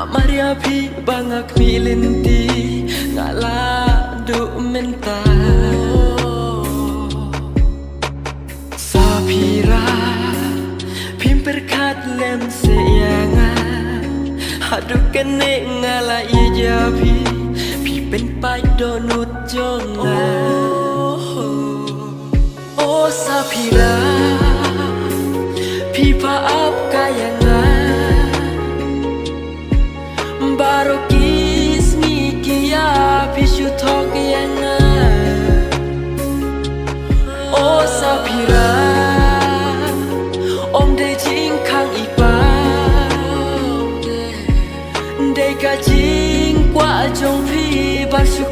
Maria pi bangak milinti ngala du menta Sapira pimperkat lem seyanga Hadu kene ngala iya piเป็นไปโดนุดจงนาโอซาพิราพี่พาอับกายงาบารอกิสมีกิยาพี่ชุทอกยังงาโอซาพิราอมได้จริงข้างอีกบ้าได้กะจริงกว่าจงพี่บาสุ